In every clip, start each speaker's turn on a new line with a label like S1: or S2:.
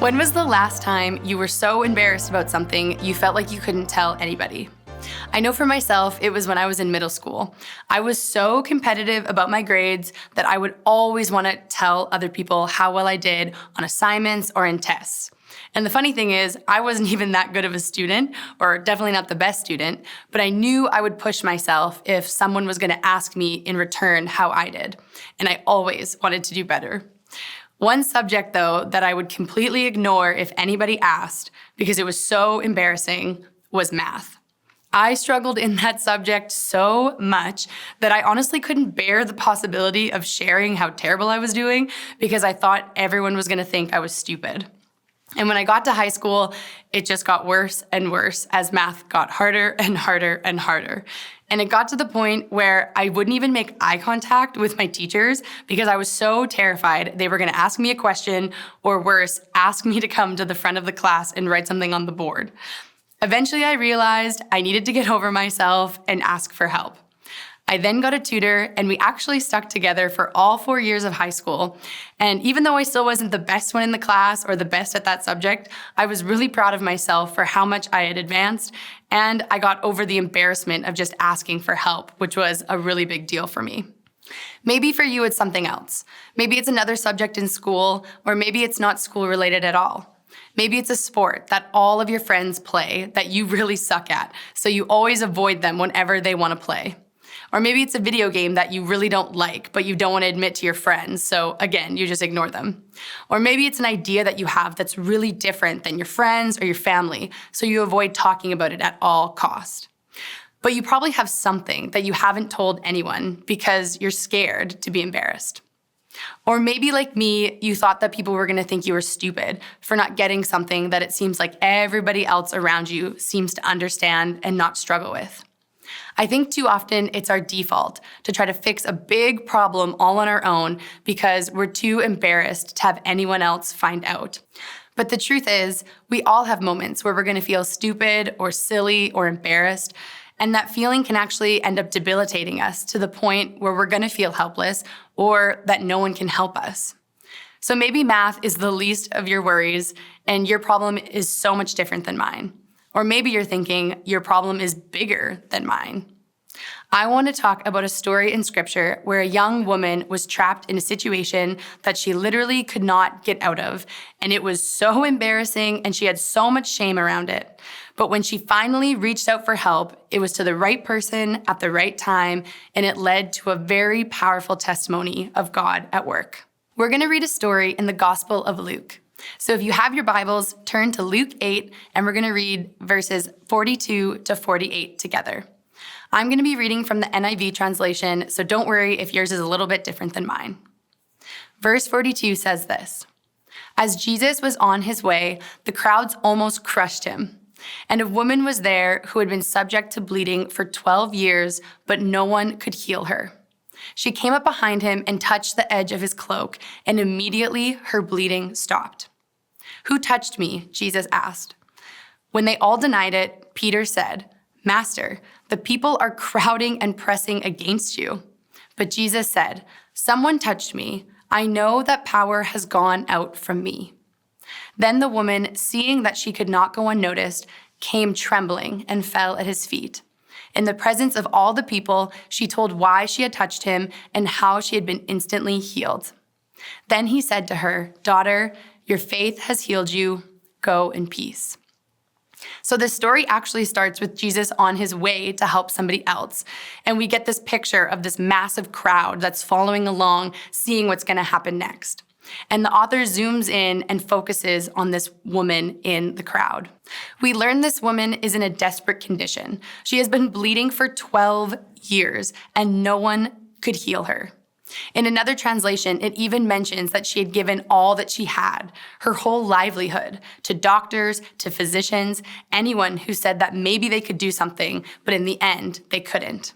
S1: When was the last time you were so embarrassed about something you felt like you couldn't tell anybody? I know for myself, it was when I was in middle school. I was so competitive about my grades that I would always want to tell other people how well I did on assignments or in tests. And the funny thing is, I wasn't even that good of a student, or definitely not the best student, but I knew I would push myself if someone was going to ask me in return how I did. And I always wanted to do better. One subject, though, that I would completely ignore if anybody asked, because it was so embarrassing, was math. I struggled in that subject so much that I honestly couldn't bear the possibility of sharing how terrible I was doing because I thought everyone was going to think I was stupid. And when I got to high school, it just got worse and worse as math got harder and harder and harder. And it got to the point where I wouldn't even make eye contact with my teachers because I was so terrified they were going to ask me a question, or worse, ask me to come to the front of the class and write something on the board. Eventually, I realized I needed to get over myself and ask for help. I then got a tutor, and we actually stuck together for all 4 years of high school. And even though I still wasn't the best one in the class or the best at that subject, I was really proud of myself for how much I had advanced, and I got over the embarrassment of just asking for help, which was a really big deal for me. Maybe for you, it's something else. Maybe it's another subject in school, or maybe it's not school-related at all. Maybe it's a sport that all of your friends play that you really suck at, so you always avoid them whenever they want to play. Or maybe it's a video game that you really don't like, but you don't want to admit to your friends, so again, you just ignore them. Or maybe it's an idea that you have that's really different than your friends or your family, so you avoid talking about it at all costs. But you probably have something that you haven't told anyone because you're scared to be embarrassed. Or maybe like me, you thought that people were going to think you were stupid for not getting something that it seems like everybody else around you seems to understand and not struggle with. I think too often it's our default to try to fix a big problem all on our own because we're too embarrassed to have anyone else find out. But the truth is, we all have moments where we're going to feel stupid or silly or embarrassed, and that feeling can actually end up debilitating us to the point where we're going to feel helpless or that no one can help us. So maybe math is the least of your worries and your problem is so much different than mine. Or maybe you're thinking your problem is bigger than mine. I want to talk about a story in scripture where a young woman was trapped in a situation that she literally could not get out of. And it was so embarrassing and she had so much shame around it. But when she finally reached out for help, it was to the right person at the right time, and it led to a very powerful testimony of God at work. We're going to read a story in the Gospel of Luke. So if you have your Bibles, turn to Luke 8, and we're going to read verses 42 to 48 together. I'm going to be reading from the NIV translation, so don't worry if yours is a little bit different than mine. Verse 42 says this: As Jesus was on his way, the crowds almost crushed him. And a woman was there who had been subject to bleeding for 12 years, but no one could heal her. She came up behind him and touched the edge of his cloak, and immediately her bleeding stopped. Who touched me? Jesus asked. When they all denied it, Peter said, Master, the people are crowding and pressing against you. But Jesus said, Someone touched me. I know that power has gone out from me. Then the woman, seeing that she could not go unnoticed, came trembling and fell at his feet. In the presence of all the people, she told why she had touched him and how she had been instantly healed. Then he said to her, Daughter, your faith has healed you. Go in peace. So this story actually starts with Jesus on his way to help somebody else. And we get this picture of this massive crowd that's following along, seeing what's going to happen next. And the author zooms in and focuses on this woman in the crowd. We learn this woman is in a desperate condition. She has been bleeding for 12 years, and no one could heal her. In another translation, it even mentions that she had given all that she had, her whole livelihood, to doctors, to physicians, anyone who said that maybe they could do something, but in the end, they couldn't.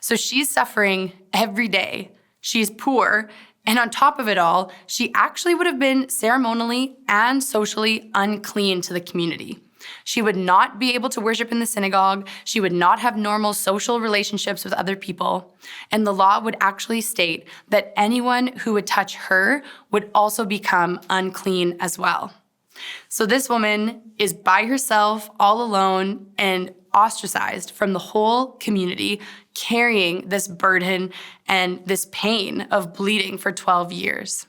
S1: So she's suffering every day. She's poor, and on top of it all, she actually would have been ceremonially and socially unclean to the community. She would not be able to worship in the synagogue. She would not have normal social relationships with other people. And the law would actually state that anyone who would touch her would also become unclean as well. So this woman is by herself, all alone, and ostracized from the whole community, carrying this burden and this pain of bleeding for 12 years.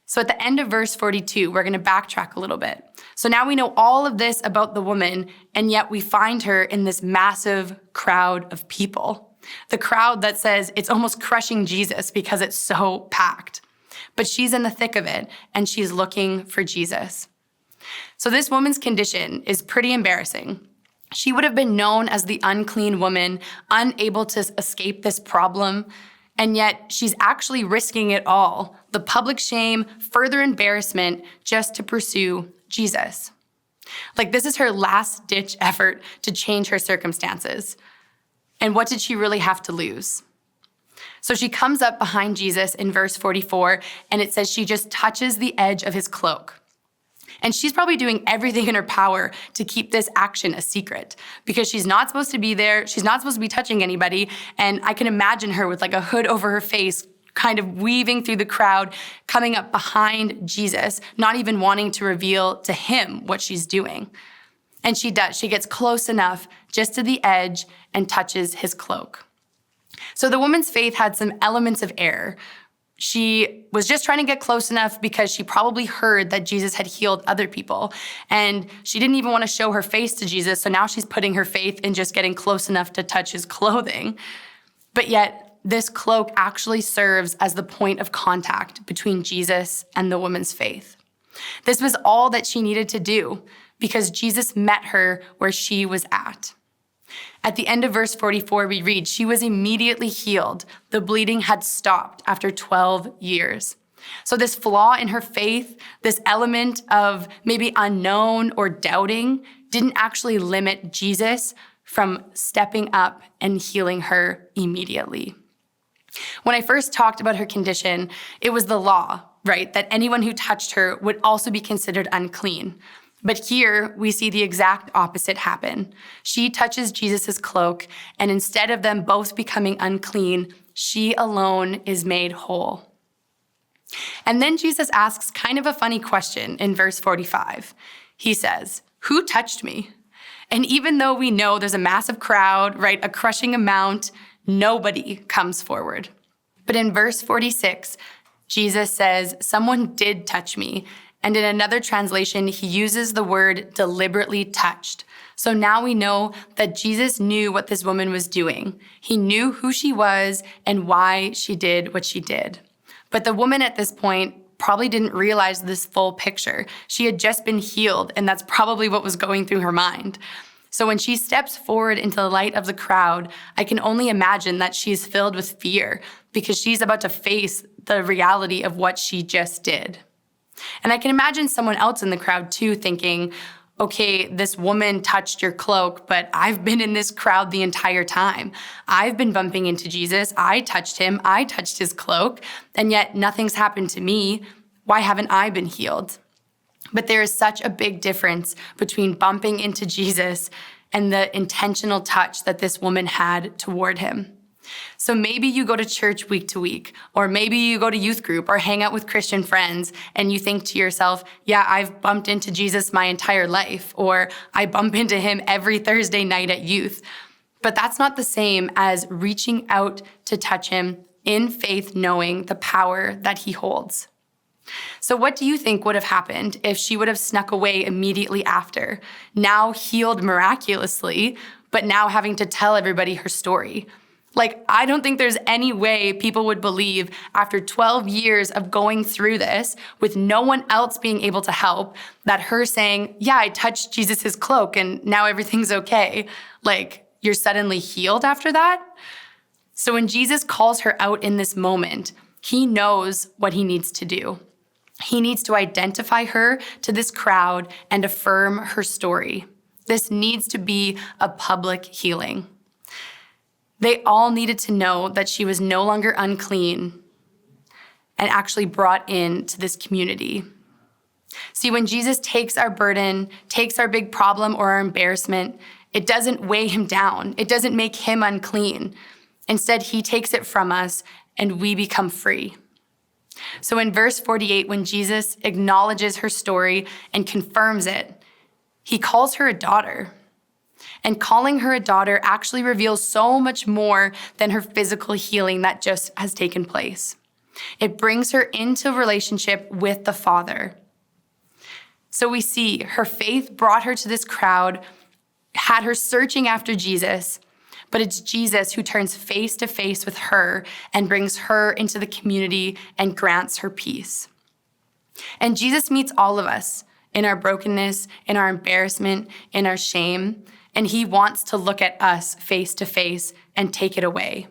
S1: So at the end of verse 42, we're going to backtrack a little bit. So now we know all of this about the woman, and yet we find her in this massive crowd of people. The crowd that says it's almost crushing Jesus because it's so packed. But she's in the thick of it, and she's looking for Jesus. So this woman's condition is pretty embarrassing. She would have been known as the unclean woman, unable to escape this problem, and yet she's actually risking it all, the public shame, further embarrassment, just to pursue Jesus. Like, this is her last-ditch effort to change her circumstances. And what did she really have to lose? So she comes up behind Jesus in verse 44, and it says she just touches the edge of his cloak. And she's probably doing everything in her power to keep this action a secret because she's not supposed to be there. She's not supposed to be touching anybody. And I can imagine her with like a hood over her face, kind of weaving through the crowd, coming up behind Jesus, not even wanting to reveal to him what she's doing. And she does. She gets close enough just to the edge and touches his cloak. So the woman's faith had some elements of error. She was just trying to get close enough because she probably heard that Jesus had healed other people. And she didn't even want to show her face to Jesus, so now she's putting her faith in just getting close enough to touch his clothing. But yet, this cloak actually serves as the point of contact between Jesus and the woman's faith. This was all that she needed to do because Jesus met her where she was at. At the end of verse 44, we read, she was immediately healed. The bleeding had stopped after 12 years. So this flaw in her faith, this element of maybe unknown or doubting, didn't actually limit Jesus from stepping up and healing her immediately. When I first talked about her condition, it was the law, right? That anyone who touched her would also be considered unclean. But here we see the exact opposite happen. She touches Jesus' cloak, and instead of them both becoming unclean, she alone is made whole. And then Jesus asks kind of a funny question in verse 45. He says, "Who touched me?" And even though we know there's a massive crowd, right, a crushing amount, nobody comes forward. But in verse 46, Jesus says, "Someone did touch me." And in another translation, he uses the word deliberately touched. So now we know that Jesus knew what this woman was doing. He knew who she was and why she did what she did. But the woman at this point probably didn't realize this full picture. She had just been healed, and that's probably what was going through her mind. So when she steps forward into the light of the crowd, I can only imagine that she's filled with fear because she's about to face the reality of what she just did. And I can imagine someone else in the crowd too thinking, okay, this woman touched your cloak, but I've been in this crowd the entire time. I've been bumping into Jesus. I touched him. I touched his cloak, and yet nothing's happened to me. Why haven't I been healed? But there is such a big difference between bumping into Jesus and the intentional touch that this woman had toward him. So maybe you go to church week to week, or maybe you go to youth group or hang out with Christian friends and you think to yourself, yeah, I've bumped into Jesus my entire life, or I bump into him every Thursday night at youth. But that's not the same as reaching out to touch him in faith, knowing the power that he holds. So what do you think would have happened if she would have snuck away immediately after, now healed miraculously, but now having to tell everybody her story? Like, I don't think there's any way people would believe after 12 years of going through this with no one else being able to help that her saying, yeah, I touched Jesus' cloak and now everything's okay. Like, you're suddenly healed after that? So when Jesus calls her out in this moment, he knows what he needs to do. He needs to identify her to this crowd and affirm her story. This needs to be a public healing. They all needed to know that she was no longer unclean and actually brought into this community. See, when Jesus takes our burden, takes our big problem or our embarrassment, it doesn't weigh him down. It doesn't make him unclean. Instead, he takes it from us and we become free. So in verse 48, when Jesus acknowledges her story and confirms it, he calls her a daughter. And calling her a daughter actually reveals so much more than her physical healing that just has taken place. It brings her into relationship with the Father. So we see her faith brought her to this crowd, had her searching after Jesus, but it's Jesus who turns face to face with her and brings her into the community and grants her peace. And Jesus meets all of us in our brokenness, in our embarrassment, in our shame, and he wants to look at us face to face and take it away.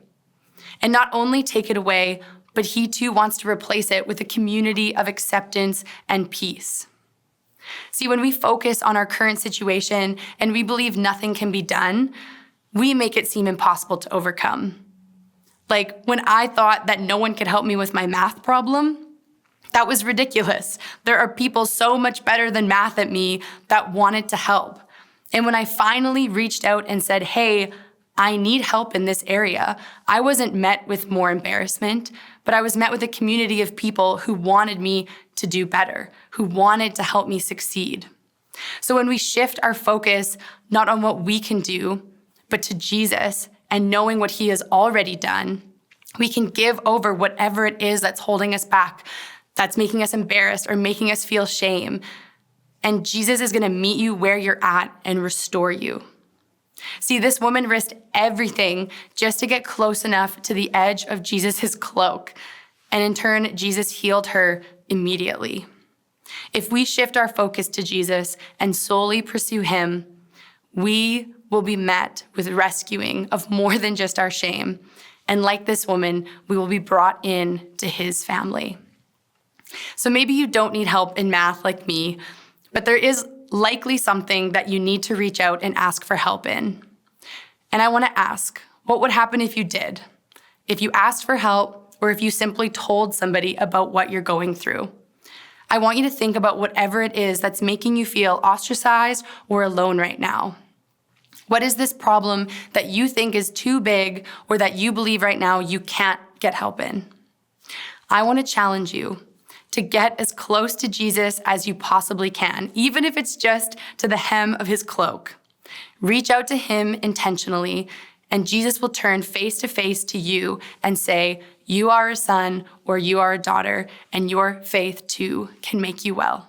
S1: And not only take it away, but he too wants to replace it with a community of acceptance and peace. See, when we focus on our current situation and we believe nothing can be done, we make it seem impossible to overcome. Like when I thought that no one could help me with my math problem, that was ridiculous. There are people so much better than math at me that wanted to help. And when I finally reached out and said, hey, I need help in this area, I wasn't met with more embarrassment, but I was met with a community of people who wanted me to do better, who wanted to help me succeed. So when we shift our focus not on what we can do, but to Jesus and knowing what he has already done, we can give over whatever it is that's holding us back, that's making us embarrassed or making us feel shame. And Jesus is going to meet you where you're at and restore you. See, this woman risked everything just to get close enough to the edge of Jesus' cloak. And in turn, Jesus healed her immediately. If we shift our focus to Jesus and solely pursue him, we will be met with rescuing of more than just our shame. And like this woman, we will be brought in to his family. So maybe you don't need help in math like me, but there is likely something that you need to reach out and ask for help in. And I want to ask, what would happen if you did? If you asked for help, or if you simply told somebody about what you're going through? I want you to think about whatever it is that's making you feel ostracized or alone right now. What is this problem that you think is too big or that you believe right now you can't get help in? I want to challenge you to get as close to Jesus as you possibly can, even if it's just to the hem of his cloak. Reach out to him intentionally, and Jesus will turn face to face to you and say, you are a son or you are a daughter, and your faith too can make you well.